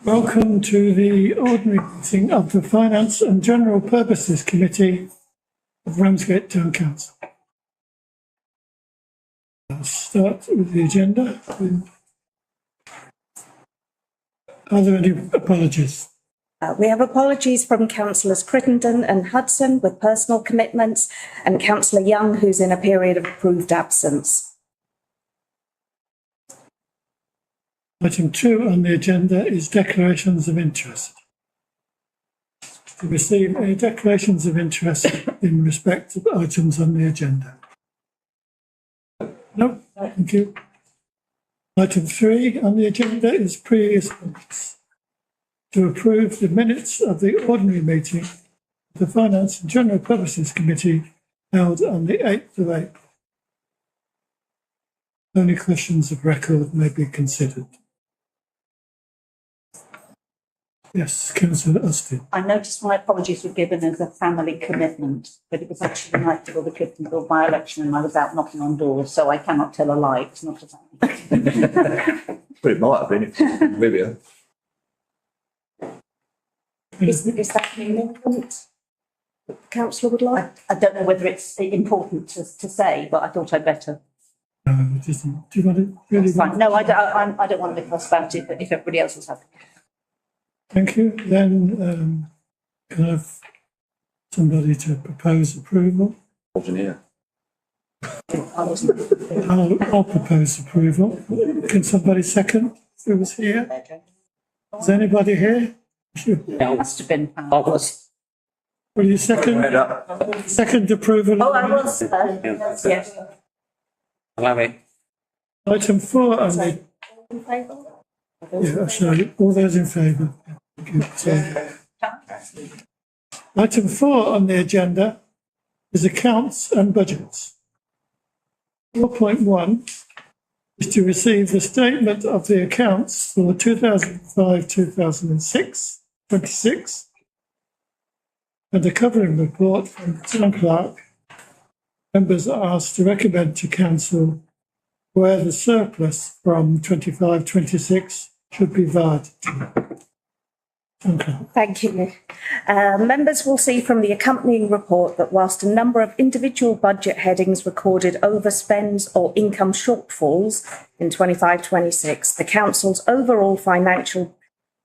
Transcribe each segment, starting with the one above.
Welcome to the ordinary meeting of the Finance and General Purposes Committee of Ramsgate Town Council. I'll start with the agenda. Are there any apologies? We have apologies from Councillors Crittenden and Hudson with personal commitments, and Councillor Young, who's in a period of approved absence. Item 2 on the agenda is declarations of interest. To receive any declarations of interest in respect of items on the agenda. No, thank you. Item 3 on the agenda is previous minutes. To approve the minutes of the ordinary meeting of the Finance and General Purposes Committee held on the 8th of April. Only questions of record may be considered. Yes, Councillor Austin. I noticed my apologies were given as a family commitment, but it was actually the night before the Cliftonville by-election and I was out knocking on doors, so I cannot tell a lie. It's not a family. Well, it might have been if it was Vivian. Is that an amendment the Councillor would like? I don't know whether it's important to say, but I thought I'd better. No, it isn't. Do you want to really? Fine. No, I don't want to make a fuss about it, but if everybody else is happy. Thank you. Then can I have somebody to propose approval? Wasn't here. I'll propose approval. Can somebody second who was here? Is anybody here? It must have been. I was. Will you second? Second approval? Oh, I was. Yes. Allow it. Item 4 on the... In favour? Yeah, sorry. All those in favour? Thank you. So, item 4 on the agenda is accounts and budgets. 4.1 is to receive the statement of the accounts for 2005-2006, and a covering report from the Town Clerk. Members are asked to recommend to Council where the surplus from 25-26 should be varded to. Thank you. Members will see from the accompanying report that whilst a number of individual budget headings recorded overspends or income shortfalls in 25-26, the Council's overall financial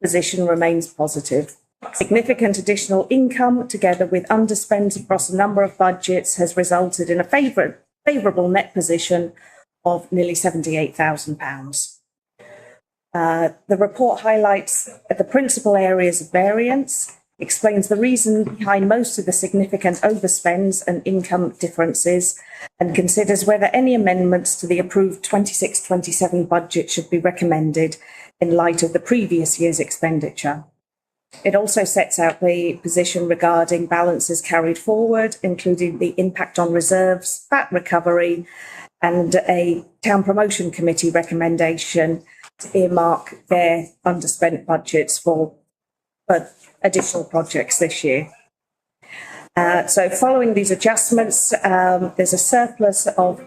position remains positive. Significant additional income, together with underspends across a number of budgets, has resulted in a favourable net position of nearly £78,000. The report highlights the principal areas of variance, explains the reason behind most of the significant overspends and income differences, and considers whether any amendments to the approved 26-27 budget should be recommended in light of the previous year's expenditure. It also sets out the position regarding balances carried forward, including the impact on reserves, VAT recovery, and a Town Promotion Committee recommendation to earmark their underspent budgets for additional projects this year. So following these adjustments, there's a surplus of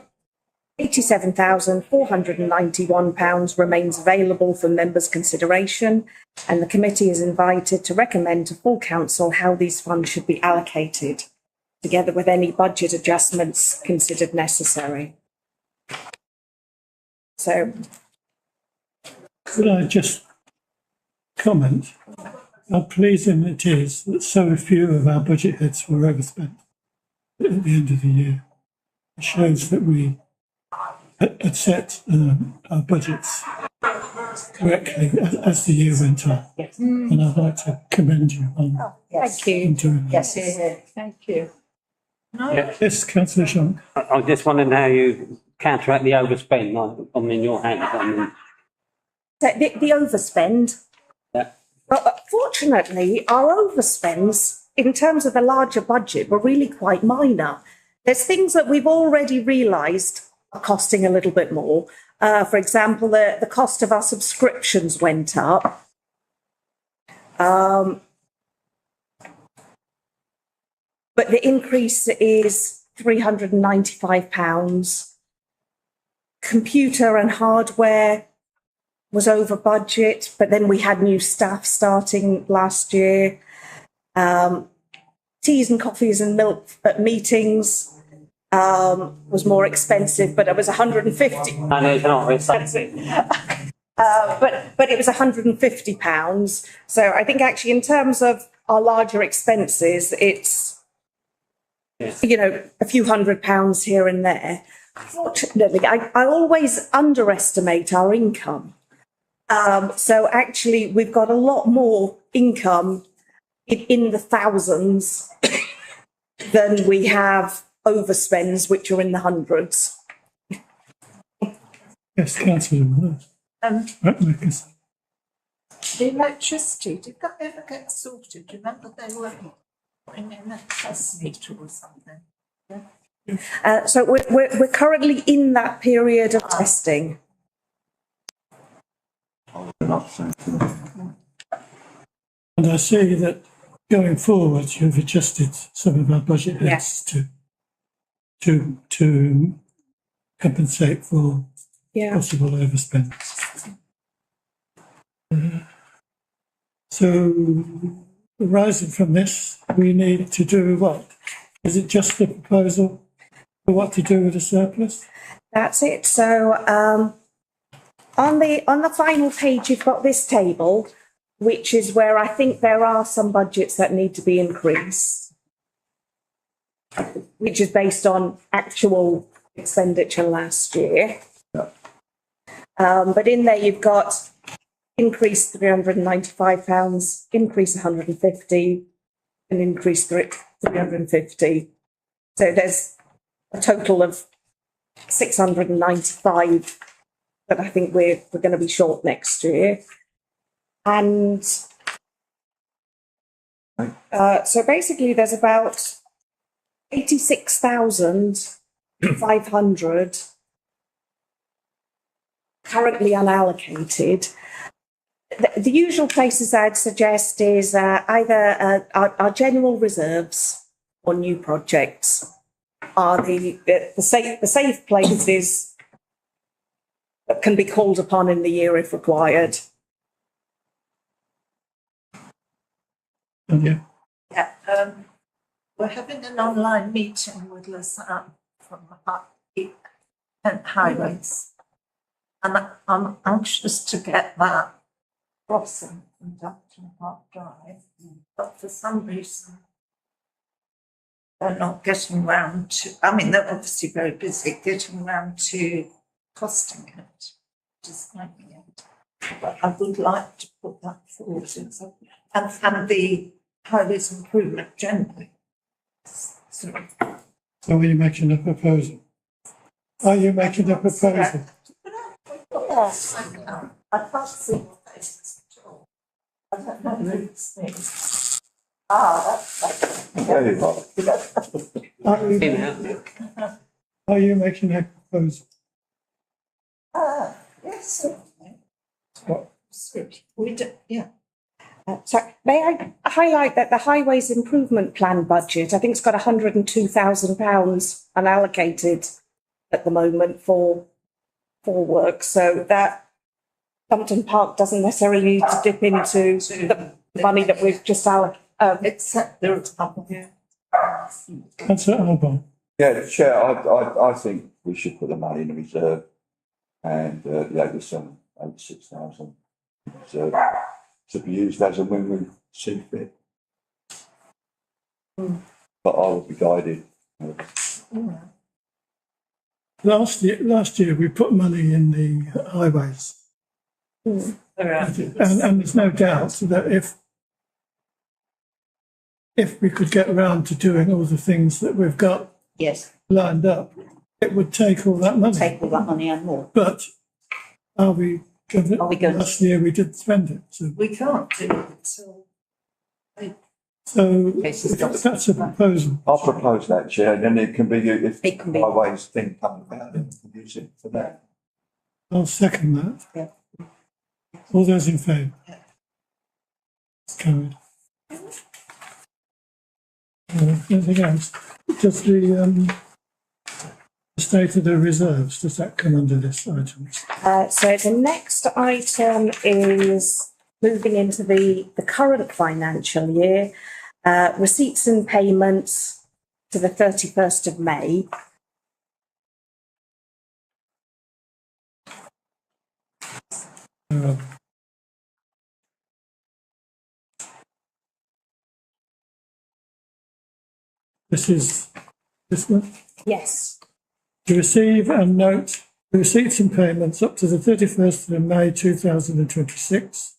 £87,491 remains available for members' consideration, and the committee is invited to recommend to full council how these funds should be allocated, together with any budget adjustments considered necessary. So, could I just comment how pleasing it is that so few of our budget heads were overspent at the end of the year. It shows that we had set our budgets correctly as the year went on. Yes. And I'd like to commend you on Yes. doing that. Yes. Thank you. Yes, Councillor Shonk. I just wondering how you counteract the overspend. I'm in your hands. so the overspend, Yeah. but fortunately, our overspends in terms of the larger budget were really quite minor. There's things that we've already realised are costing a little bit more. For example, the cost of our subscriptions went up. But the increase is £395. Computer and hardware was over budget, but then we had new staff starting last year. Teas and coffees and milk at meetings was more expensive, but it was 150. And it's not expensive. But it was £150. So I think actually in terms of our larger expenses, it's, you know, a few £100 here and there. Fortunately, I always underestimate our income. So actually we've got a lot more income in the thousands than we have overspends, which are in the hundreds. Yes, councillor. Right, Marcus. The electricity, did that ever get sorted? Do you remember they were putting in a test meter or something? So we're currently in that period of testing. And I see that going forward, you've adjusted some of our budget heads to compensate for possible overspend. So arising from this, we need to do what? Is it just the proposal for what to do with the surplus? That's it. So on the final page, you've got this table, which is where I think there are some budgets that need to be increased, which is based on actual expenditure last year. But in there you've got increase £395, increase 150, and increase 350. So there's a total of 695 that I think we're going to be short next year. And so basically there's about 86,500 currently unallocated. The usual places I'd suggest is either our general reserves or new projects are the safe places that can be called upon in the year if required. Yeah. Yeah, we're having an online meeting with Lisanne from Kent Highways. And I'm anxious to get that crossing from Dumpton Park Drive, but for some reason they're not getting round to, I mean, they're obviously very busy getting round to costing it, designing it. But I would like to put that forward and the highways improvement generally. So are you making a proposal? Are you making a proposal? yes, I can't see your faces at all. I don't know who it's me. That's There you are. Are you making a proposal? yes, certainly. What? We do, yeah. So may I highlight that the Highways Improvement Plan budget, I think it's got £102,000 unallocated at the moment for work, so that Dumpton Park doesn't necessarily need to dip into the money that we've just allocated. Except there are Councillor Albon. Yeah, Chair, I think we should put the money in the reserve and the 86,000 reserve to be used as and when we see fit. But I will be guided. Last year we put money in the highways. And there's no doubt that if we could get around to doing all the things that we've got lined up, it would take all that money. Take all that money and more. But are we going to? Last year we didn't spend it. So we can't do it. So if that's a proposal. I'll propose that, Chair, and then it can be, if highways thing comes about, then we can use it for that. I'll second that. Yeah. All those in favour? Yeah. It's carried. Anything else? Just the The state of the reserves, does that come under this item? So the next item is moving into the current financial year, receipts and payments to the 31st of May. This is this one. Yes. To receive and note the receipts and payments up to the 31st of May 2026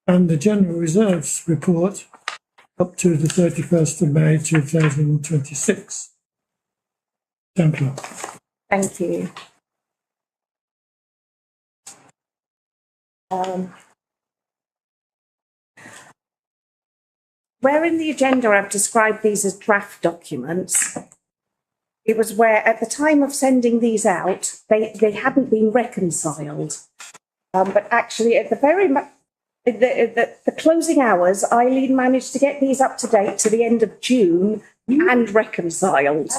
and the general reserves report up to the 31st of May 2026. Thank you. Thank you. Where in the agenda I've described these as draft documents, it was where at the time of sending these out, they hadn't been reconciled. But actually at the the closing hours, Eileen managed to get these up to date to the end of June and reconciled.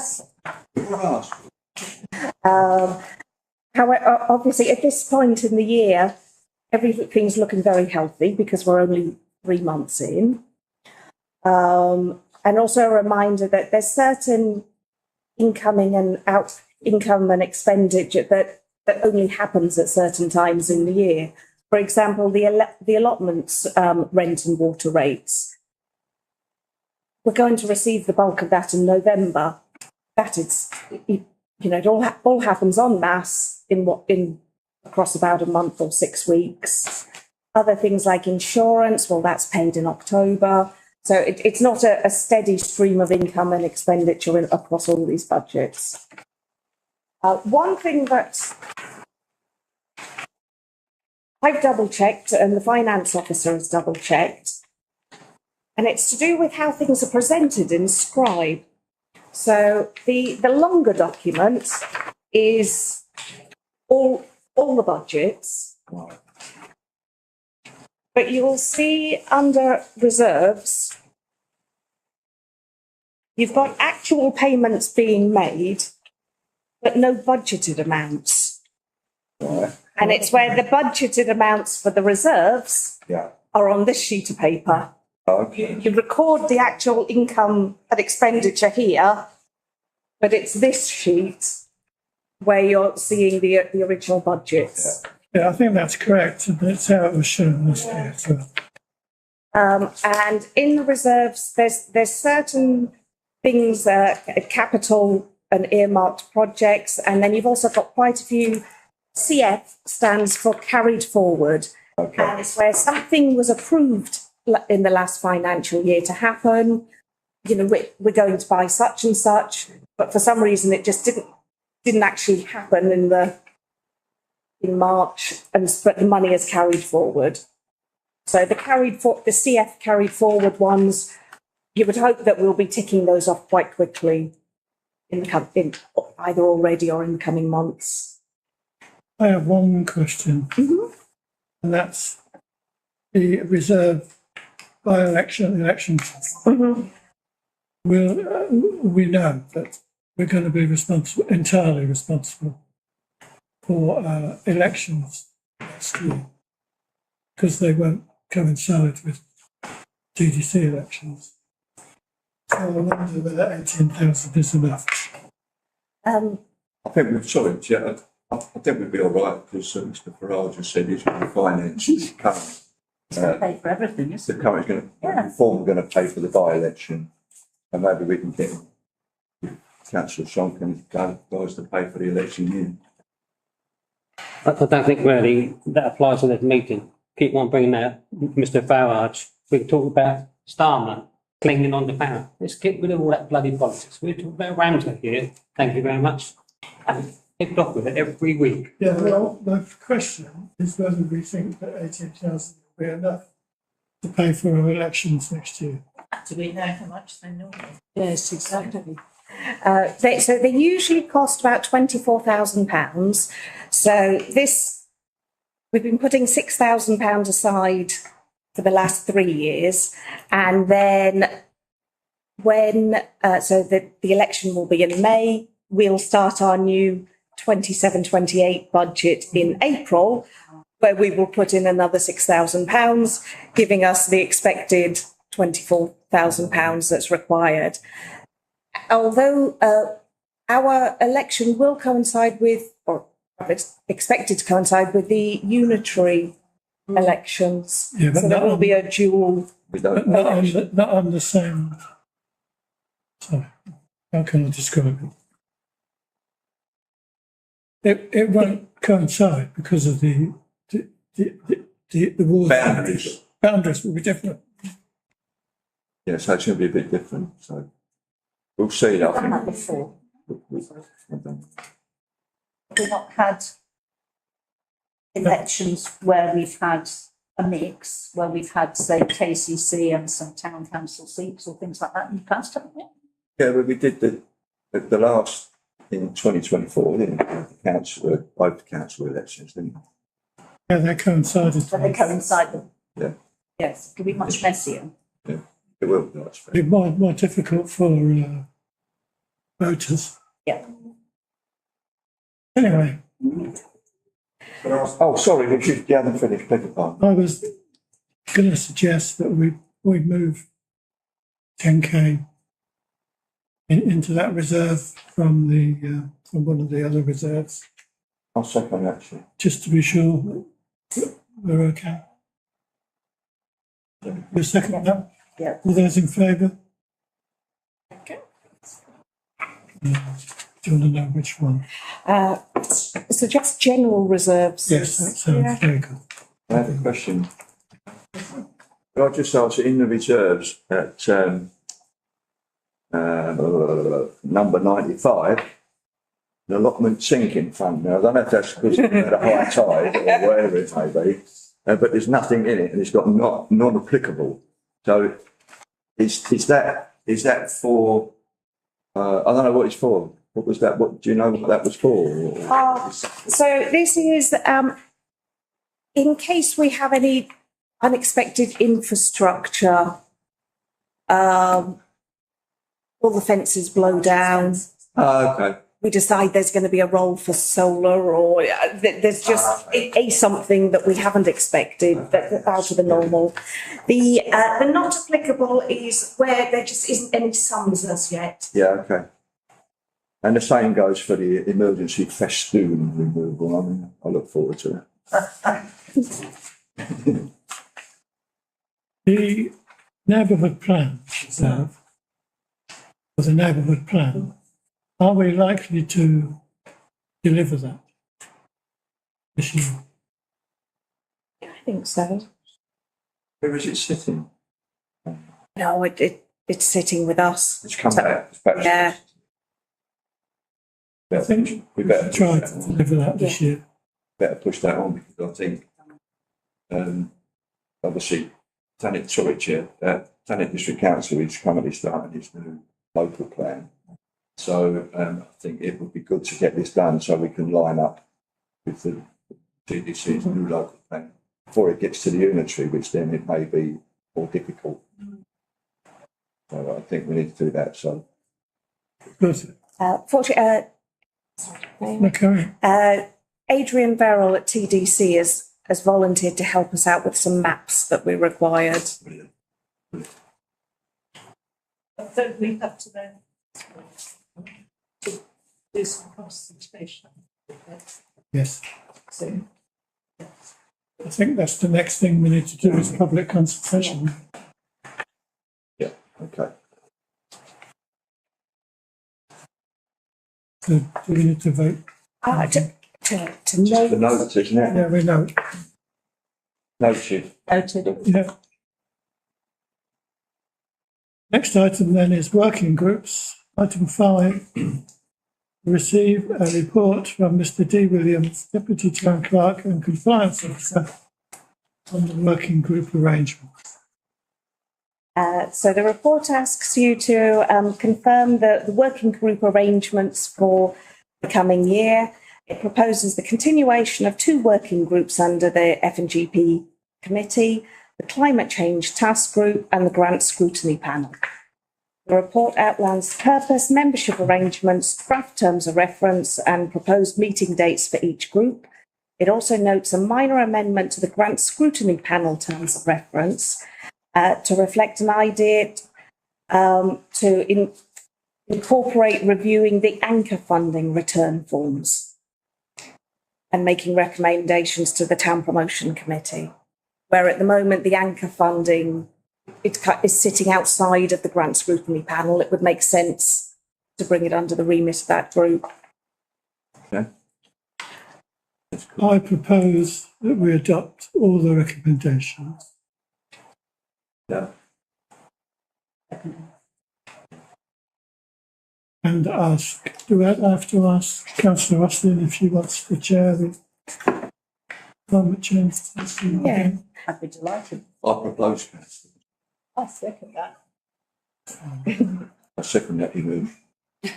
However, obviously at this point in the year, everything's looking very healthy because we're only 3 months in. And also a reminder that there's certain incoming and income and expenditure that only happens at certain times in the year. For example, the allotments, rent and water rates. We're going to receive the bulk of that in November. That is, it all happens en masse in across about a month or 6 weeks. Other things like insurance, well, that's paid in October. So it's not a steady stream of income and expenditure across all these budgets. One thing that I've double checked and the finance officer has double checked, and it's to do with how things are presented in Scribe. So the longer document is all the budgets. But you will see under reserves, you've got actual payments being made, but no budgeted amounts. Right. And it's where the budgeted amounts for the reserves Yeah. are on this sheet of paper. Okay. You record the actual income and expenditure here, but it's this sheet where you're seeing the original budgets. Yeah, I think that's correct, and that's how it was shown this year as well. And in the reserves, there's certain things, capital and earmarked projects, and then you've also got quite a few. CF stands for carried forward, Okay. and it's where something was approved in the last financial year to happen. We're going to buy such and such, but for some reason it just didn't actually happen in March, but the money is carried forward. So the CF carried forward ones, you would hope that we'll be ticking those off quite quickly in either already or in the coming months. I have one question, and that's the reserve by-election elections. We know that we're going to be entirely responsible for elections next year because they won't coincide with GDC elections. So I wonder whether 18,000 is enough. I think I think we'd be all right because Mr. Farage has said he's going to finance the current. Pay for everything, isn't The current going to reform going to pay for the by-election, and maybe we can get Councillor Shonk and guys to pay for the election in. I don't think really that applies to this meeting. Keep on bringing that, Mr. Farage. We can talk about Starmer clinging on to power. Let's get rid of all that bloody politics. We're talking about Ramsgate here. Thank you very much. And keep off with it every week. Yeah, well, my question is whether we think that 18,000 will be enough to pay for our elections next year. Do we know how much they know? Yes, exactly. So they usually cost about £24,000. So we've been putting £6,000 aside for the last 3 years, and then when the election will be in May, we'll start our new 27-28 budget in April, where we will put in another £6,000, giving us the expected £24,000 that's required. Although our election will coincide with, or it's expected to coincide with, the unitary elections. Yeah, but So there not will on- be a dual. We don't. Not on the same. Sorry, how can I describe it? It won't coincide because of the ward Boundaries. boundaries will be different. Yeah, so it's going to be a bit different. So we'll see. I Done that think. before. Okay. We've not had elections where we've had a mix, where we've had, say, KCC and some town council seats or things like that in the past, haven't we? Yeah, but we did the last in 2024, didn't we? The council, both council elections, didn't we? Yeah, they coincided. So they coincide them. Yeah. Yes, it could be much messier. It will be, I expect. It'd be more difficult for voters. Yeah. Anyway, Oh, sorry, you haven't finished. Beg your pardon. I was going to suggest that we move 10k into that reserve from from one of the other reserves, I'll second that, actually. just to be sure that we're okay. You second that? Yeah. All those in favour? Okay. Do you want to know which one? So just general reserves. Yes, that sounds very good. I have a question. Could I just ask, in the reserves at number 95, the allotment sinking fund. Now, I don't know if that's because it's at a high tide or whatever it may be, but there's nothing in it and it's got non-applicable. So is that for, I don't know what it's for. What was that? What do you know what that was for? So this is in case we have any unexpected infrastructure, all the fences blow down. Okay. We decide there's going to be a role for solar, or there's just a something that we haven't expected that's out of the normal. The not applicable is where there just isn't any sums as yet. Yeah, okay. And the same goes for the emergency festoon removal. I mean, I look forward to it. The neighbourhood plan reserve, or the neighbourhood plan, are we likely to deliver that this year? I think so. Where is it sitting? No, it's sitting with us. It's come back. It's back. Yeah. I think we we better should try push to that on. deliver that this year. Better push that on because I think, obviously, Thanet District Council is currently starting its new local plan. So I think it would be good to get this done so we can line up with the TDC's new local plan before it gets to the unitary, which then it may be more difficult. So I think we need to do that. So Good. Fortunately, Okay. Adrian Verrill at TDC has volunteered to help us out with some maps that we required. brilliant. Don't we have to then do some consultation? Yes. Soon. I think that's the next thing we need to do is public consultation. Yeah. Okay. So do we need to vote? To know. The notes, isn't it? Yeah, we know. Noted. Noted. Yeah. Next item then is working groups. Item 5, receive a report from Mr. D. Williams, Deputy Town Clerk and Compliance Officer on the working group arrangement. So the report asks you to confirm the working group arrangements for the coming year. It proposes the continuation of 2 working groups under the F&GP committee, the Climate Change Task Group and the Grant Scrutiny Panel. The report outlines the purpose, membership arrangements, draft terms of reference and proposed meeting dates for each group. It also notes a minor amendment to the grant scrutiny panel terms of reference to reflect an idea to incorporate reviewing the anchor funding return forms and making recommendations to the Town Promotion Committee, where at the moment the anchor funding is sitting outside of the grant scrutiny panel. It would make sense to bring it under the remit of that group. Okay. I propose that we adopt all the recommendations. Yeah. And do I have to ask Councillor Rustin if she wants to chair the climate change? Yeah. I'd be delighted. I propose, Councillor. I second that. I second that you move. Is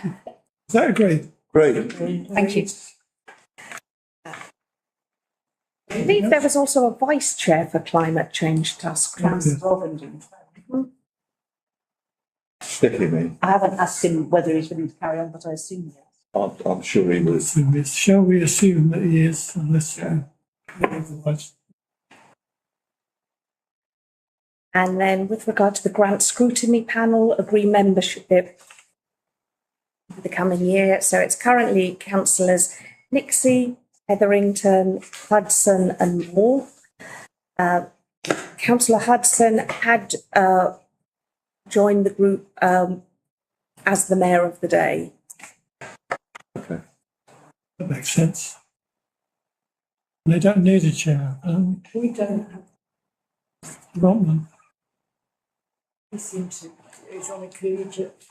that agreed? Great. Thank you. I believe there was also a vice chair for climate change task force. Councillor Robinson. Sticky me. I haven't asked him whether he's willing to carry on, but I assume yes. I'm sure he would. Shall we assume that he is, unless otherwise? And then with regard to the grant scrutiny panel, agree membership for the coming year. So it's currently councillors Nixie, Hetherington, Hudson and Moore. Councillor Hudson had joined the group as the mayor of the day. Okay. That makes sense. And they don't need a chair. We don't have, You want one? we seem to, it's on a collegiate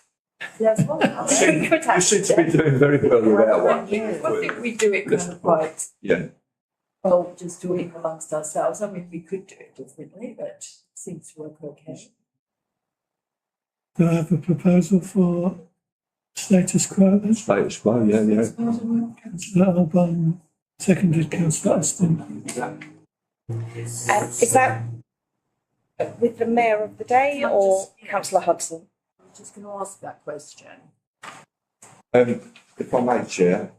level. You seem to be doing very well without one. I think we do it kind of quite Yeah. well, just doing it amongst ourselves. I mean, we could do it differently, but it seems to work okay. Do I have a proposal for status quo then? Status quo, yeah. Councillor Alban, seconded Councillor Austin. Is that with the mayor of the day or Councillor Hudson? I was just going to ask that question. If I may, Chair,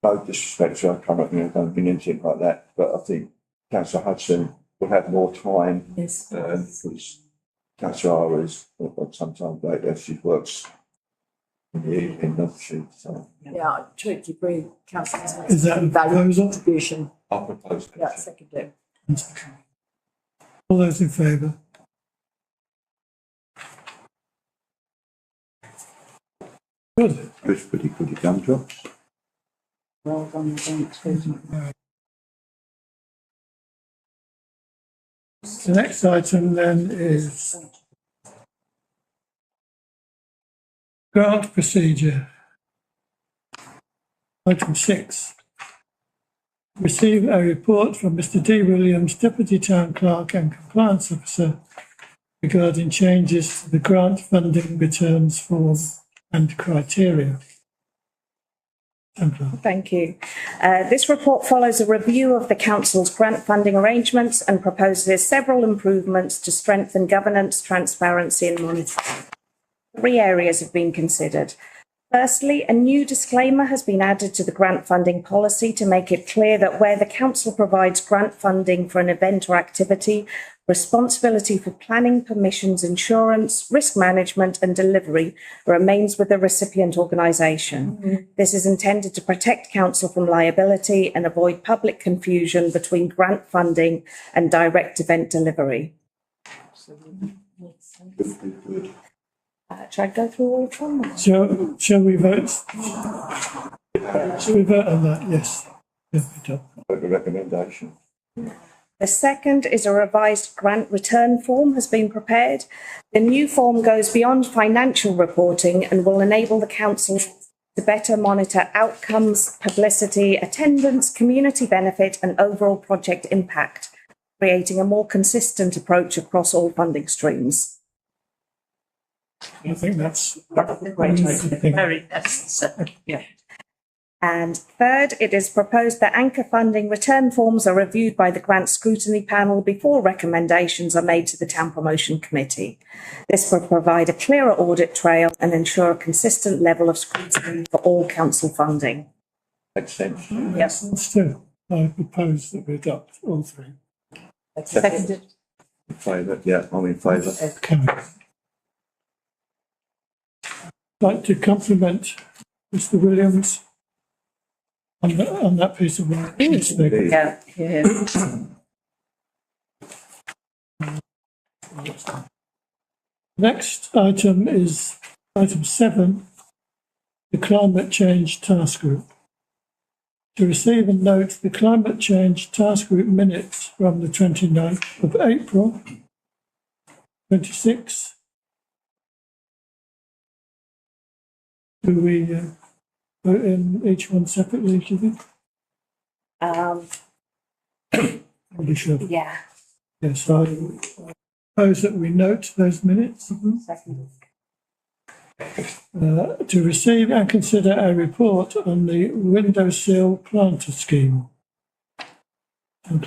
no disrespect to our current mayor, I don't mean anything like that, but I think Councillor Hudson will have more time. Yes. Because Councillor is sometimes later, she works in the evening, doesn't she? So Yeah, I totally agree. Councillor. Is that a proposal? Contribution. I propose that. Yeah, second it. All those in favour? Good. It's pretty good gumdrops. Well done, thanks. The next item then is grant procedure. Item 6. Receive a report from Mr. D. Williams, Deputy Town Clerk and Compliance Officer, regarding changes to the grant funding returns form and criteria. Thank you. This report follows a review of the Council's grant funding arrangements and proposes several improvements to strengthen governance, transparency and monitoring. 3 areas have been considered. Firstly, a new disclaimer has been added to the grant funding policy to make it clear that where the Council provides grant funding for an event or activity, responsibility for planning, permissions, insurance, risk management and delivery remains with the recipient organisation. This is intended to protect Council from liability and avoid public confusion between grant funding and direct event delivery. Good. Shall I go through all of them? Shall we vote? Shall we vote on that? Yes. Yes, we do. The recommendation. The second is a revised grant return form has been prepared. The new form goes beyond financial reporting and will enable the Council to better monitor outcomes, publicity, attendance, community benefit and overall project impact, creating a more consistent approach across all funding streams. I think that's Great idea. thing. Very necessary. Yeah. And third, it is proposed that anchor funding return forms are reviewed by the grant scrutiny panel before recommendations are made to the Town Promotion Committee. This will provide a clearer audit trail and ensure a consistent level of scrutiny for all council funding. Makes sense. Yes. Still, I propose that we adopt all three. Seconded. In favour? Yeah, I'm in favour. Carried. I'd like to compliment Mr. Williams on that piece of work. Indeed. Yeah, yeah. Next item is item 7, the Climate Change Task Group. To receive and note the Climate Change Task Group minutes from the 29th of April 26. Do we vote in each one separately, do you think? Probably should. Yeah. Yes, I propose that we note those minutes. Seconded. To receive and consider a report on the Windowsill planter scheme. So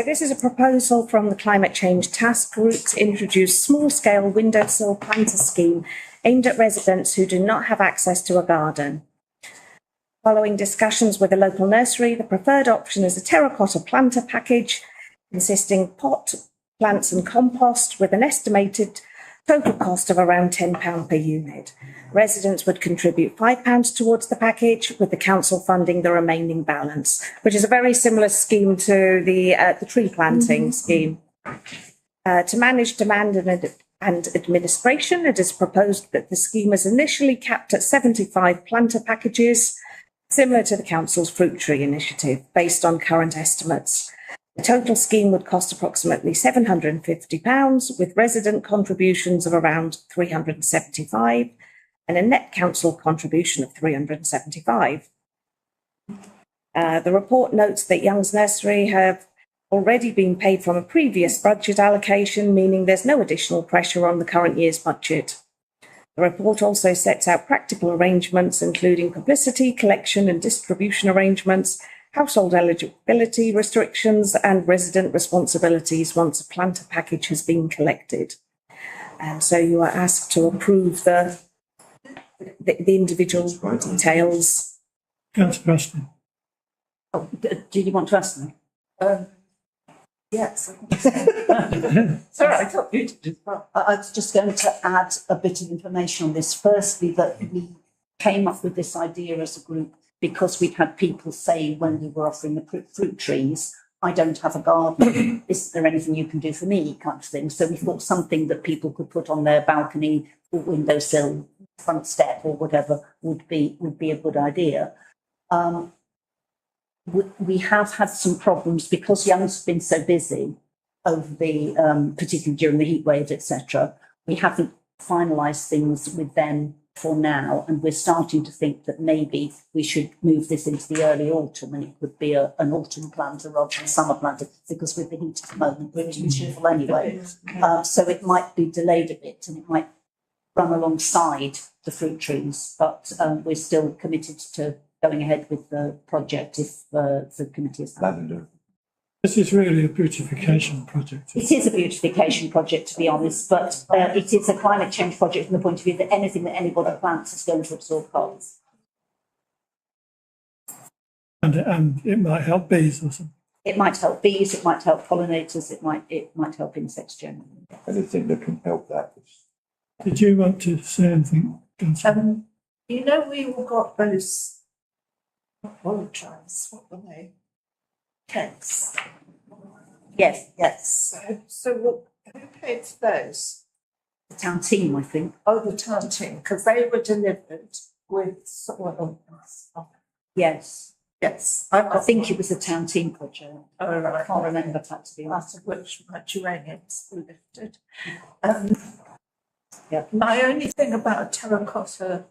this is a proposal from the Climate Change Task Group to introduce small-scale windowsill planter scheme aimed at residents who do not have access to a garden. Following discussions with a local nursery, the preferred option is a terracotta planter package consisting pot, plants and compost with an estimated total cost of around £10 per unit. Residents would contribute £5 towards the package, with the council funding the remaining balance, which is a very similar scheme to the tree planting scheme. To manage demand and administration, it is proposed that the scheme is initially capped at 75 planter packages, similar to the council's fruit tree initiative, based on current estimates. The total scheme would cost approximately £750, with resident contributions of around £375 and a net council contribution of £375. The report notes that Young's Nursery have already been paid from a previous budget allocation, meaning there's no additional pressure on the current year's budget. The report also sets out practical arrangements, including publicity, collection and distribution arrangements, household eligibility restrictions and resident responsibilities once a planter package has been collected. And so you are asked to approve the individual details. Councillor Preston. Oh, do you want to ask them? Yes. Sorry, I thought you did as well. I was just going to add a bit of information on this. Firstly, that we came up with this idea as a group because we'd had people say when we were offering the fruit trees, I don't have a garden, is there anything you can do for me, kind of thing. So we thought something that people could put on their balcony or windowsill, front step or whatever would be a good idea. We have had some problems because Young's been so busy over the, particularly during the heat waves, etc. We haven't finalised things with them for now, and we're starting to think that maybe we should move this into the early autumn, and it would be an autumn planter rather than summer planter, because with the heat at the moment we're too cheerful anyway. So it might be delayed a bit, and it might run alongside the fruit trees, but we're still committed to going ahead with the project if the committee is happy. Lavender. This is really a beautification project. It is a beautification project, to be honest, but it is a climate change project from the point of view that anything that anybody plants is going to absorb carbon. And it might help bees or something. It might help bees, it might help pollinators, it might help insects generally. Anything that can help that. Did you want to say anything, Councillor? You know, we all got those volunteers, what were they? Tents. Yes. So who paid for those? The town team, I think. Oh, the town team, because they were delivered with soil and stuff. Yes. Yes. I think it was a town team project. Oh, right. I can't remember that, to be honest. Part of which my geraniums were lifted. Yeah. My only thing about terracotta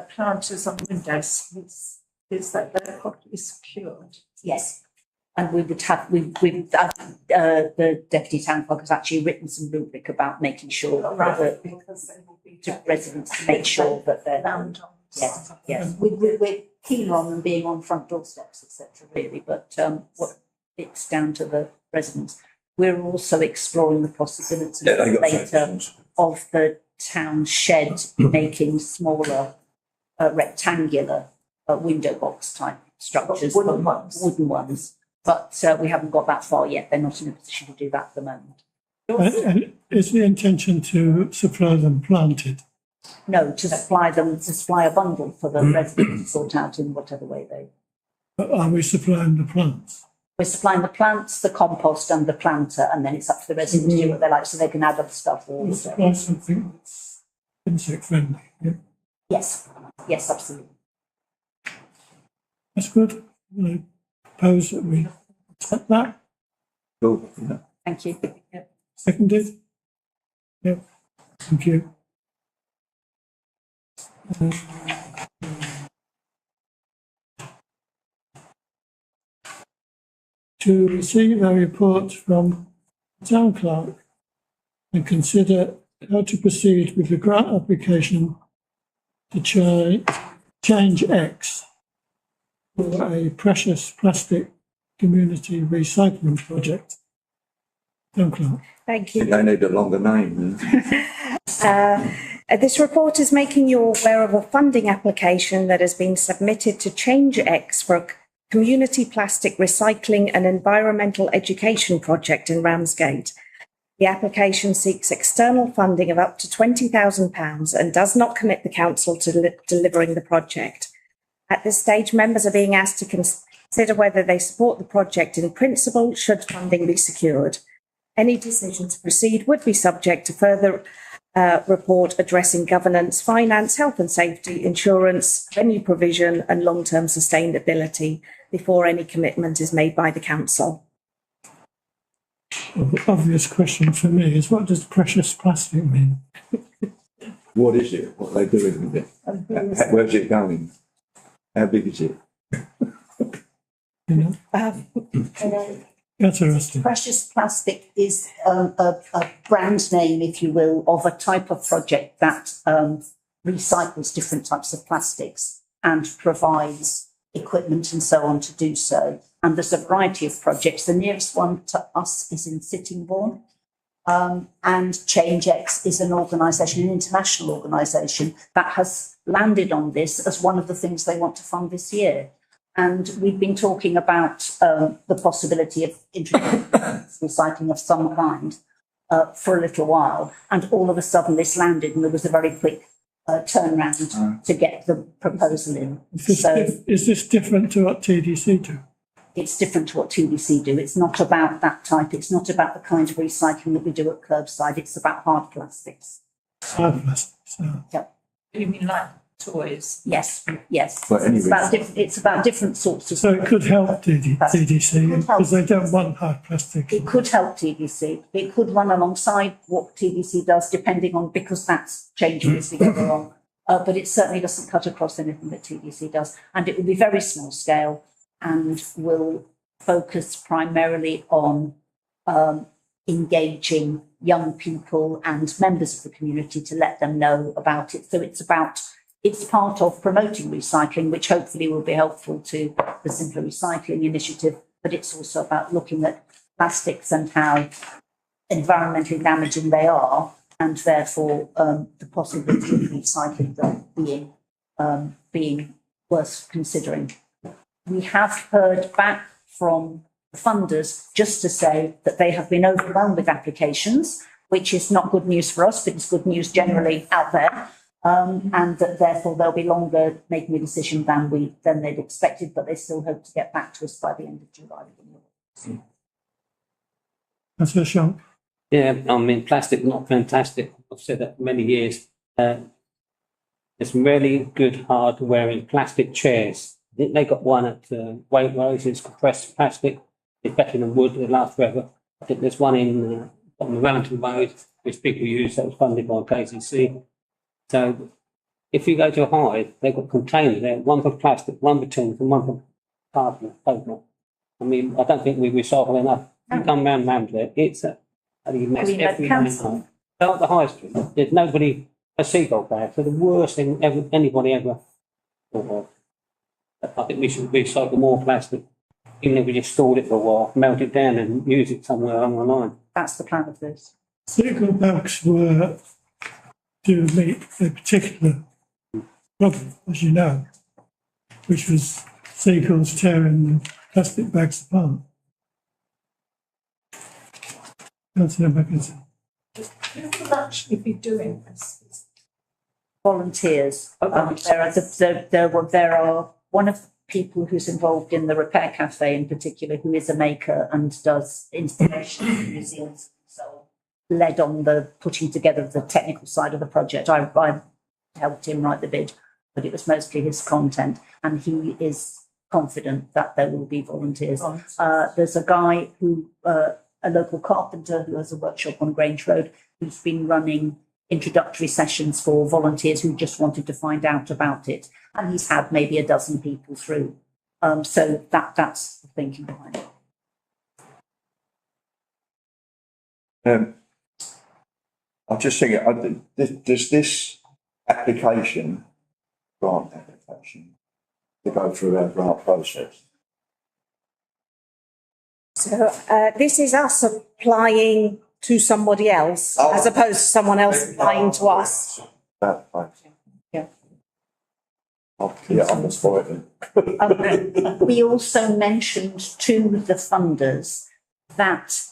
planters on windows is that they're properly secured. Yes. And we would have, the deputy town clerk has actually written some rubric about making sure Right, that because they will be to residents to make sure that they're found on Yes, yes. We're keen on them being on front doorsteps, etc. Really, but what it's down to the residents. We're also exploring the possibilities Yeah, they got later sections. of the town shed making smaller rectangular window box type structures. Wooden ones. Wooden ones. But we haven't got that far yet. They're not in a position to do that at the moment. And is the intention to supply them planted? No, to supply a bundle for the residents to sort out in whatever way they. Are we supplying the plants? We're supplying the plants, the compost and the planter, and then it's up to the residents to do what they like, so they can add other stuff We'll also. supply something that's insect friendly. Yeah. Yes, yes, absolutely. That's good. I propose that we accept that. Cool, yeah. Thank you. Yep. Seconded? Yep. Thank you. To receive a report from the town clerk and consider how to proceed with the grant application to change X for a precious plastic community recycling project. Town clerk. Thank I you. think they need a longer name. This report is making you aware of a funding application that has been submitted to Change X for a community plastic recycling and environmental education project in Ramsgate. The application seeks external funding of up to £20,000 and does not commit the council to delivering the project. At this stage, members are being asked to consider whether they support the project in principle should funding be secured. Any decision to proceed would be subject to further report addressing governance, finance, health and safety, insurance, venue provision and long-term sustainability before any commitment is made by the council. The obvious question for me is, what does precious plastic mean? What is it? What are they doing with it? Where's it going? How big is it? You know, interesting. Precious plastic is a brand name, if you will, of a type of project that recycles different types of plastics and provides equipment and so on to do so. And there's a variety of projects. The nearest one to us is in Sittingbourne. And ChangeX is an organisation, an international organisation that has landed on this as one of the things they want to fund this year. And we've been talking about the possibility of introducing recycling of some kind for a little while. And all of a sudden this landed and there was a very quick turnaround to get the proposal in. Is this different to what TDC do? It's different to what TDC do. It's not about that type. It's not about the kind of recycling that we do at curbside. It's about hard plastics. Hard plastics. Yep. You mean like toys? Yes, yes. But anyway. It's about different sorts of. So it could help TDC Could help. because they don't want hard plastic. It could help TDC. It could run alongside what TDC does, depending on, because that's changing as we go along. But it certainly doesn't cut across anything that TDC does. And it will be very small scale and will focus primarily on engaging young people and members of the community to let them know about it. So it's part of promoting recycling, which hopefully will be helpful to the Simpler Recycling Initiative, but it's also about looking at plastics and how environmentally damaging they are, and therefore the possibility of recycling them being worth considering. We have heard back from the funders just to say that they have been overwhelmed with applications, which is not good news for us, but it's good news generally out there. And that therefore they'll be longer making a decision than they'd expected, but they still hope to get back to us by the end of July. That's a shock. Yeah, I mean, plastic, not fantastic. I've said that for many years. There's really good hardware in plastic chairs. I think they got one at Waitrose. It's compressed plastic. It's better than wood. It lasts forever. I think there's one on the Wellington Road, which people use, that was funded by KCC. So if you go to a Hyde, they've got containers there, one for plastic, one for tins, and one for cardboard. I mean, I don't think we recycle enough. You come round Ramsgate, it's a mess every night. So at the high street, there's nobody, a seagull bag, so the worst thing anybody ever Or, I think we should recycle more plastic, even if we just stored it for a while, melt it down and use it somewhere along the line. That's the plan of this. Single bags were to meet a particular problem, as you know, which was seagulls tearing the plastic bags apart. Councillor Mackinson. Who will actually be doing this? Volunteers. There are one of the people who's involved in the Repair Cafe in particular, who is a maker and does installations in museums, so led on the putting together of the technical side of the project. I helped him write the bid, but it was mostly his content, and he is confident that there will be volunteers. There's a guy who, a local carpenter who has a workshop on Grange Road, who's been running introductory sessions for volunteers who just wanted to find out about it. And he's had maybe a dozen people through. So that's the thinking behind it. I'm just thinking, does this application, grant application, to go through our grant process? So this is us applying to somebody else, as opposed to someone else applying to us. Yeah. Yeah, I'm just for it. We also mentioned to the funders that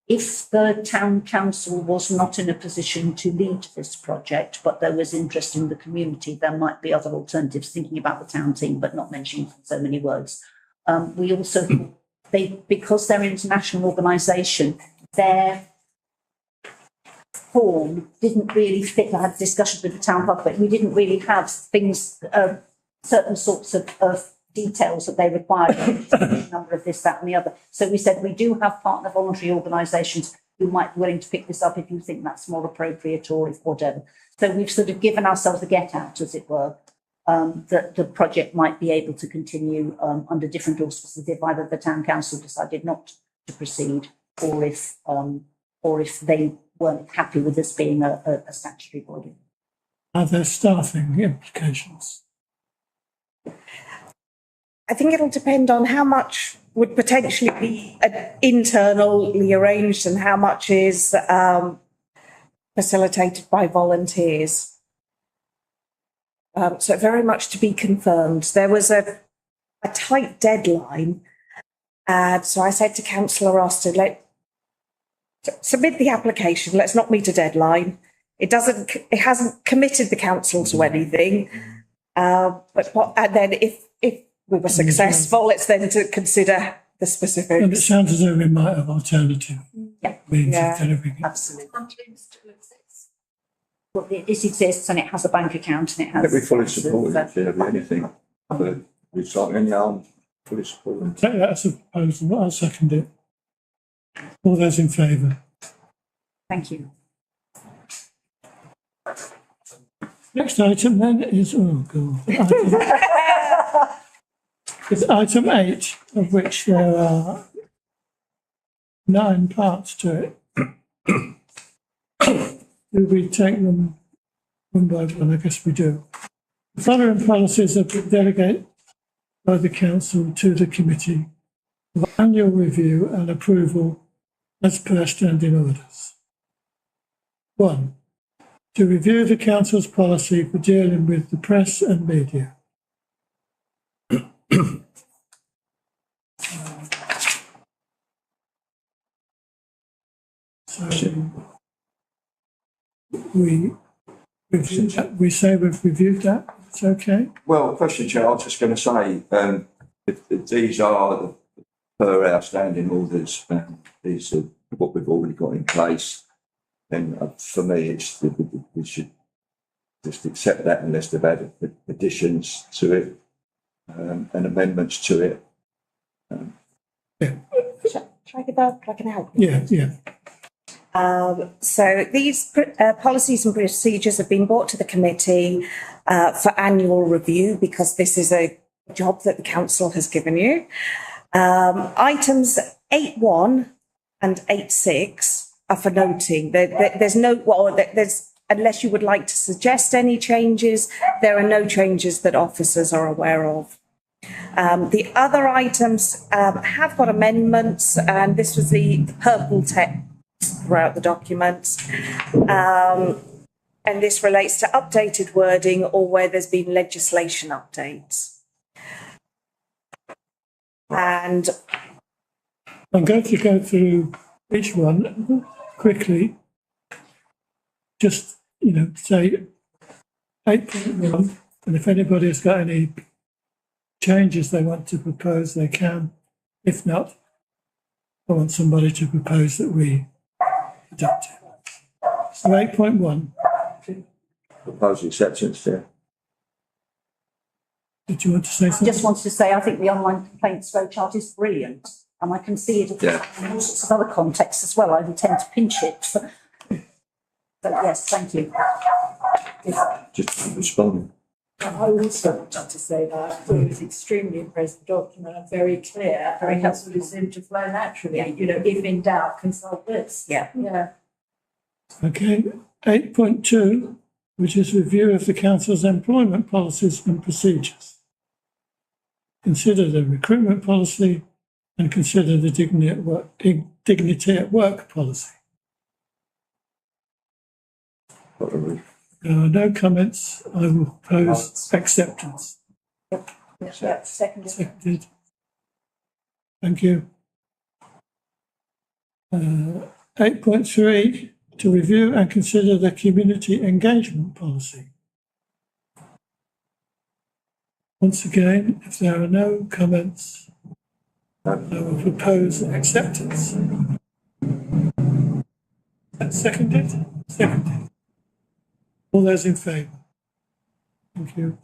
if the town council was not in a position to lead this project, but there was interest in the community, there might be other alternatives, thinking about the town team, but not mentioning so many words. We also, because they're an international organisation, their form didn't really fit. I had discussions with the town clerk, but we didn't really have things, certain sorts of details that they required, a number of this, that and the other. So we said we do have partner voluntary organisations who might be willing to pick this up if you think that's more appropriate or if whatever. So we've sort of given ourselves a get out, as it were, that the project might be able to continue under different auspices if either the town council decided not to proceed or if they weren't happy with this being a statutory body. Are there staffing implications? I think it'll depend on how much would potentially be internally arranged and how much is facilitated by volunteers. So very much to be confirmed. There was a tight deadline, and so I said to Councillor Ross to submit the application. Let's not meet a deadline. It hasn't committed the council to anything. And then if we were successful, it's then to consider the specifics. And it sounds as though we might have alternative means Yeah. of delivering it. Absolutely. Well, it exists and it has a bank account and it has. We fully support it, yeah, anything. Recycling, fully support it. Take that as a proposal. I'll second it. All those in favour? Thank you. Next item then is, oh God. It's item 8, of which there are 9 parts to it. Do we take them one by one? I guess we do. The following policies have been delegated by the council to the committee for annual review and approval as per standing orders. 1. To review the council's policy for dealing with the press and media. So we say we've reviewed that. It's okay. Well, question, Chair, I was just going to say, if these are per our standing orders, these are what we've already got in place, then for me, we should just accept that unless they've added additions to it and amendments to it. Shall I give that? I can help. Yeah. So these policies and procedures have been brought to the committee for annual review because this is a job that the council has given you. Items 8.1 and 8.6 are for noting. There's unless you would like to suggest any changes, there are no changes that officers are aware of. The other items have got amendments, and this was the purple text throughout the documents. And this relates to updated wording or where there's been legislation updates. And I'm going to go through each one quickly. Just, say 8.1, and if anybody has got any changes they want to propose, they can. If not, I want somebody to propose that we adopt it. So 8.1. Proposed acceptance, yeah. Did you want to say I something? just wanted to say, I think the online complaints flow chart is brilliant. And I can see it Yeah. in all sorts of other contexts as well. I tend to pinch it. But yes, thank you. Just respond. I also wanted to say that I thought it was extremely impressive document and very clear, Very and helpful. it seemed to flow naturally. Yeah. If in doubt, consult this. Yeah. Yeah. Okay. 8.2, which is review of the council's employment policies and procedures. Consider the recruitment policy and consider the dignity at work policy. There are no comments. I will propose acceptance. Yeah, seconded. Seconded. Thank you. 8.3, to review and consider the community engagement policy. Once again, if there are no comments, I will propose acceptance. Seconded? Seconded. All those in favour? Thank you.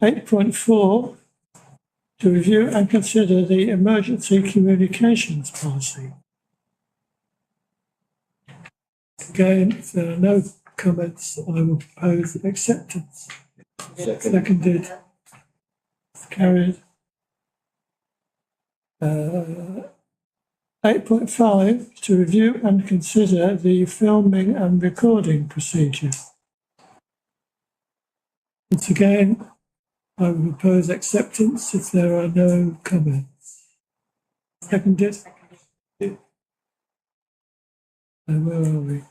8.4, to review and consider the emergency communications policy. Again, if there are no comments, I will propose acceptance. Seconded. Carried. 8.5, to review and consider the filming and recording procedure. Once again, I will propose acceptance if there are no comments. Seconded. And where are we?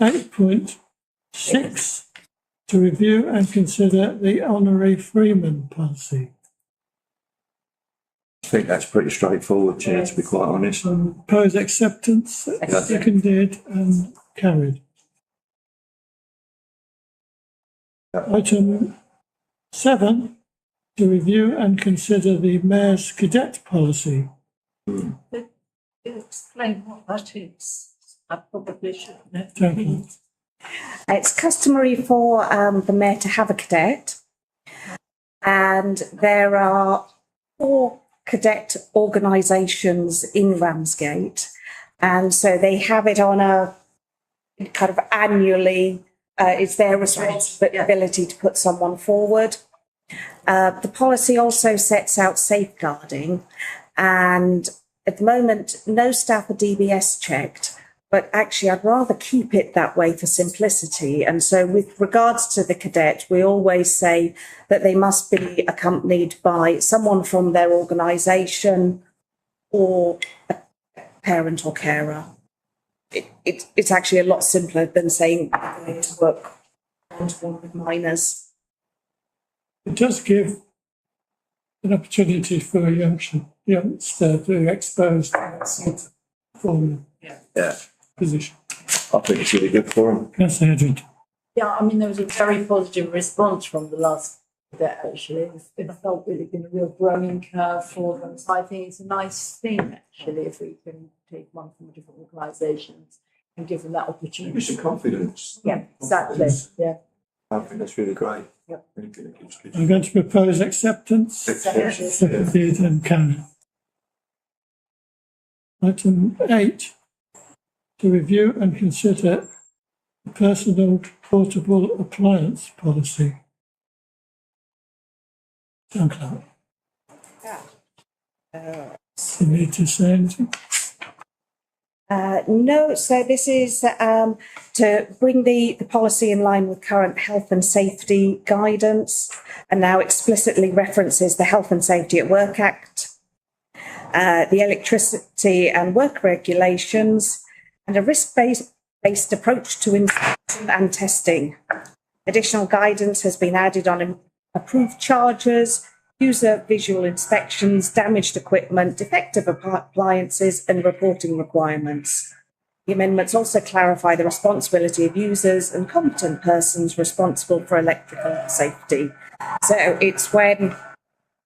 8.6, to review and consider the honorary freeman policy. I think that's pretty straightforward, Chair, to be quite honest. Propose acceptance, seconded and carried. Item 7, to review and consider the mayor's cadet policy. Explain what that is. I probably should know. Thank it's customary for the mayor to have a cadet, and there are 4 cadet organisations in Ramsgate, and so they have it on a kind of annually. It's their responsibility to put someone forward. The policy also sets out safeguarding, and at the moment, no staff are DBS checked. But actually, I'd rather keep it that way for simplicity. And so with regards to the cadet, we always say that they must be accompanied by someone from their organisation or a parent or carer. It's actually a lot simpler than saying going to work one-to-one with minors. It does give an opportunity for a youngster to expose to that sort of form of position. I think it's really good for them. Councillor Edwin. Yeah, I mean, there was a very positive response from the last cadet, actually. It felt really been a real growing curve for them. So I think it's a nice thing, actually, if we can take one from different organisations and give them that opportunity. Give me some confidence. Yeah, exactly. Yeah. I think that's really great. Yep. Really good. It gives good. I'm going to propose acceptance. Seconded and carried. Item 8, to review and consider the personal portable appliance policy. Town Clerk. You need to say anything? No, so this is to bring the policy in line with current health and safety guidance, and now explicitly references the Health and Safety at Work Act, the electricity and work regulations, and a risk-based approach to inspection and testing. Additional guidance has been added on approved charges, user visual inspections, damaged equipment, defective appliances, and reporting requirements. The amendments also clarify the responsibility of users and competent persons responsible for electrical safety. So it's when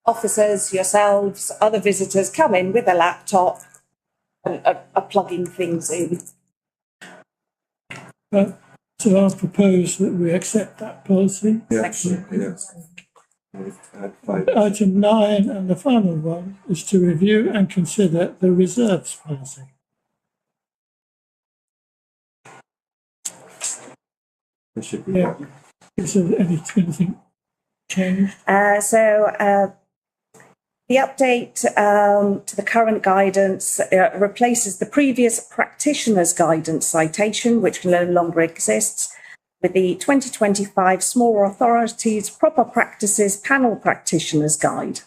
officers, yourselves, other visitors come in with a laptop and are plugging things in. So I'll propose that we accept that policy. Item 9 and the final one is to review and consider the reserves policy. Is there anything changed? The update to the current guidance replaces the previous practitioner's guidance citation, which no longer exists, with the 2025 Small Authorities Proper Practices Panel Practitioners Guide.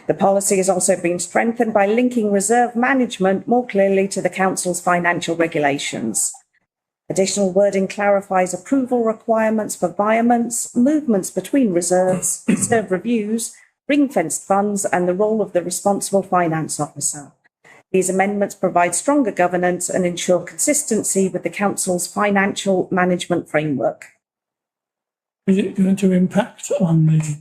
The policy has also been strengthened by linking reserve management more clearly to the Council's financial regulations. Additional wording clarifies approval requirements for environments, movements between reserves, reserve reviews, ring-fenced funds, and the role of the responsible finance officer. These amendments provide stronger governance and ensure consistency with the Council's financial management framework. Is it going to impact on the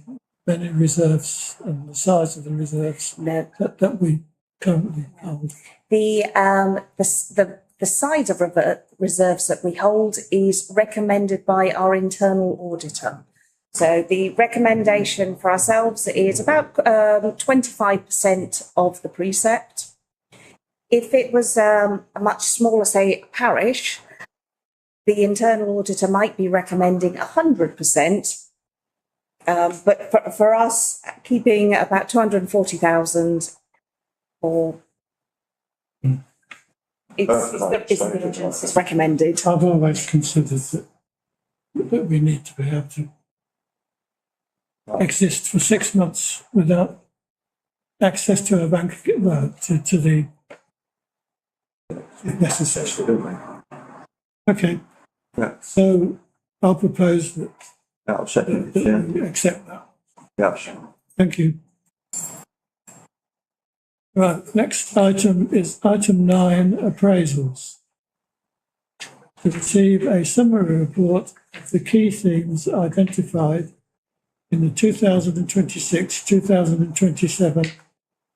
many reserves and the size of the reserves that we currently hold? The size of reserves that we hold is recommended by our internal auditor. So the recommendation for ourselves is about 25% of the precept. If it was a much smaller, say, parish, the internal auditor might be recommending 100%. But for us, keeping about 240,000 or it's recommended. I've always considered that we need to be able to exist for 6 months without access to a bank, to the necessary. Okay. Yeah. So I'll propose that I'll second it, that we accept that. Yeah. Thank you. Right, next item is item 9, appraisals. To receive a summary report of the key themes identified in the 2026-2027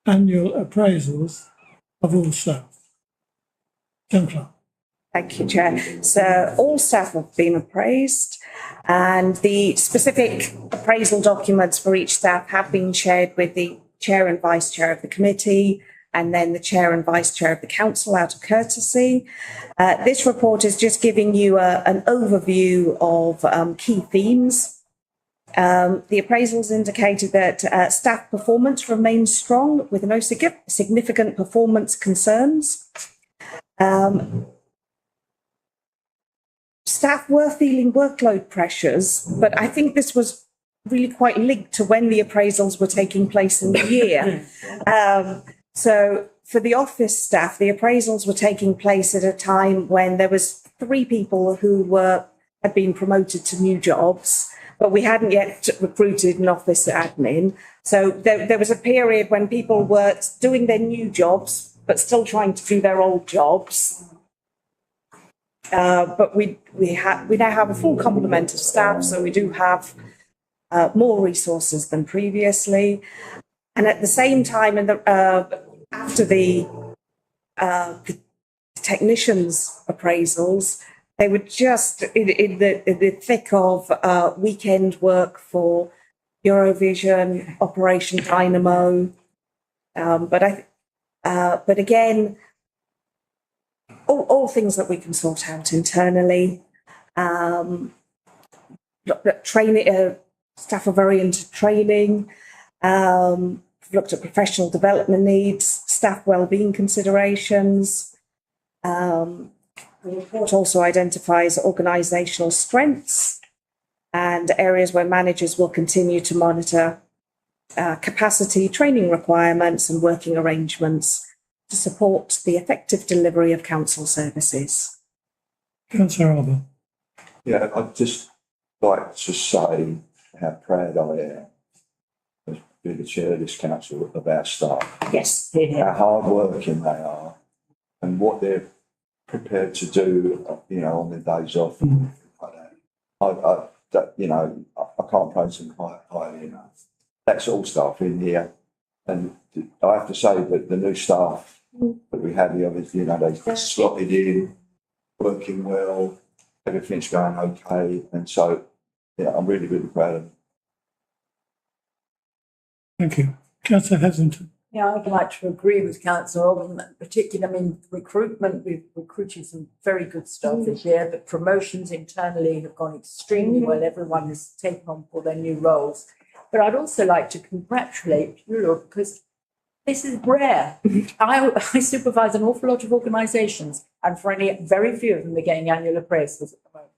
annual appraisals of all staff. John Clark. Thank you, Chair. So all staff have been appraised, and the specific appraisal documents for each staff have been shared with the Chair and Vice Chair of the committee, and then the Chair and Vice Chair of the Council out of courtesy. This report is just giving you an overview of key themes. The appraisals indicated that staff performance remains strong with no significant performance concerns. Staff were feeling workload pressures, but I think this was really quite linked to when the appraisals were taking place in the year. So for the office staff, the appraisals were taking place at a time when there was 3 people who had been promoted to new jobs, but we hadn't yet recruited an office admin. So there was a period when people were doing their new jobs, but still trying to do their old jobs. But we now have a full complement of staff, so we do have more resources than previously. And at the same time, after the technicians' appraisals, they were just in the thick of weekend work for Eurovision, Operation Dynamo. But again, all things that we can sort out internally. Training staff are very into training. Looked at professional development needs, staff wellbeing considerations. The report also identifies organisational strengths and areas where managers will continue to monitor capacity, training requirements and working arrangements to support the effective delivery of council services. Councillor Arbour. Yeah, I'd just like to say how proud I am as being the chair of this council of our staff. Yes. How hard working they are and what they're prepared to do, you know, on their days off. And like that. I can't praise them highly enough. That's all staff in here. And I have to say that the new staff that we have here, you know, they slotted in, working well, everything's going okay. And so, yeah, I'm really, really proud of them. Thank you. Councillor Heslington. Yeah, I'd like to agree with Councillor Ogden, particularly, I mean, recruitment, we've recruited some very good staff this year, but promotions internally have gone extremely well. Everyone has taken on for their new roles. But I'd also like to congratulate you because this is rare. I supervise an awful lot of organisations, and very few of them are getting annual appraisals at the moment.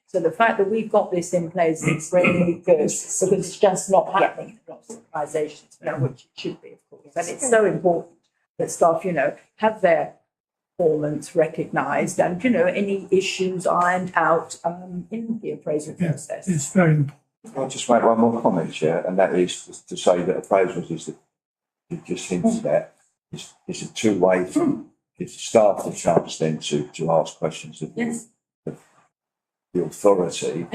So the fact that we've got this in place is really good because it's just not happening in lots of organisations, which it should be, of course. And it's so important that staff, have their performance recognised and, any issues ironed out in the appraisal process. It's very important. I'll just make one more comment, Chair, and that is to say that appraisals is that you just hinted at. It's a two-way thing. Gives staff the chance then to ask questions of the authority,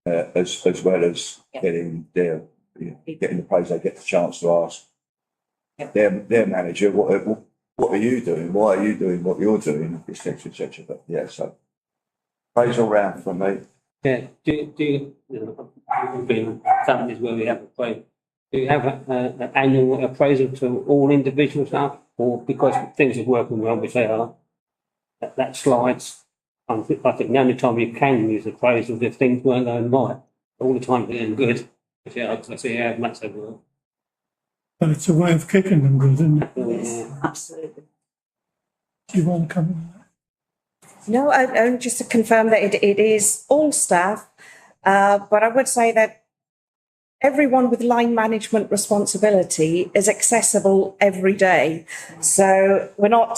as well as getting the praise. They get the chance to ask their manager, what are you doing? Why are you doing what you're doing? Etc. Etc. But yeah, so praise all round from me. Yeah, do you been companies where we have appraisal? Do you have an annual appraisal to all individual staff, or because things are working well, which they are, that slides? I think the only time you can use appraisals if things weren't going right. All the time they're good. Yeah, I see how much they work. But it's a way of keeping them good, isn't it? Yes, absolutely. Do you want to come on that? No, and just to confirm that it is all staff, but I would say that everyone with line management responsibility is accessible every day. So we're not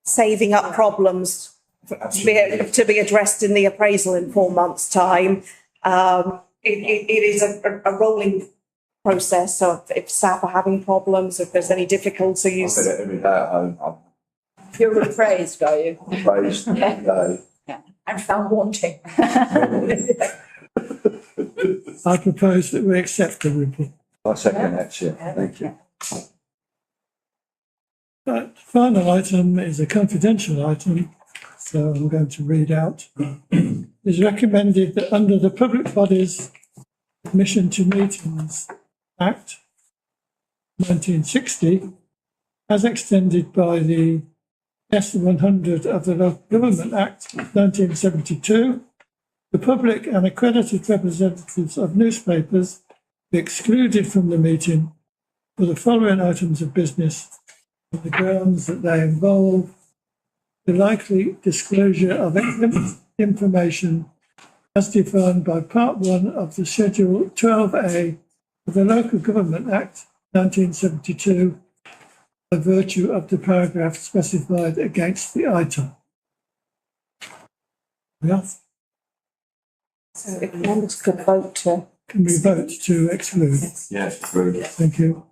saving up problems to be addressed in the appraisal in 4 months' time. It is a rolling process. So if staff are having problems, if there's any difficulties. I bet every day at home You're appraised, are you? I'm praised every day. And found wanting. I propose that we accept the report. I second that, Chair. Thank you. The final item is a confidential item, so I'm going to read out. It is recommended that under the Public Bodies Admission to Meetings Act 1960, as extended by the S100 of the Local Government Act 1972, the public and accredited representatives of newspapers be excluded from the meeting for the following items of business on the grounds that they involve the likely disclosure of information as defined by Part 1 of the Schedule 12A of the Local Government Act 1972 by virtue of the paragraph specified against the item. Enough? So if members could vote to. Can we vote to exclude? Yes, agreed. Thank you.